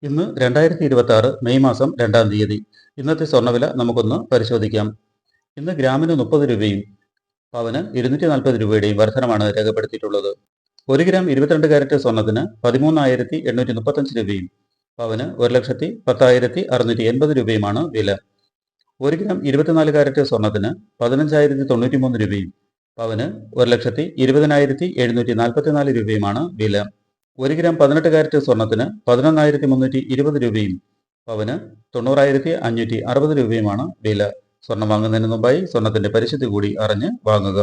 ഇന്ന് 2026 മെയ് മാസം 2-ാം തീയതി. ഇന്നത്തെ സ്വർണ്ണവില നമുക്കൊന്ന് പരിശോധിക്കാം. ഇന്ന് ഗ്രാമിന് 30 രൂപയും പവന് 240 രൂപയുടെയും വർധനമാണ് രേഖപ്പെടുത്തിയിട്ടുള്ളത്. 1 ഗ്രാം 22 കാരറ്റ് സ്വർണ്ണത്തിന് 13,835 രൂപയും പവന് 1,10,10,680 രൂപയുമാണ് വില. 1 ഗ്രാം 24 കാരറ്റ് സ്വർണ്ണത്തിന് 15,093 രൂപയും പവന് 1,20,744 രൂപയുമാണ് വില. 1 ഗ്രാം 18 കാരറ്റ് സ്വർണ്ണത്തിന് 11,320 രൂപയും പവന് 90,560 രൂപയുമാണ് വില. സ്വർണം വാങ്ങുന്നതിന് മുമ്പായി സ്വർണത്തിന്റെ പരിശുദ്ധി കൂടി അറിഞ്ഞ് വാങ്ങുക.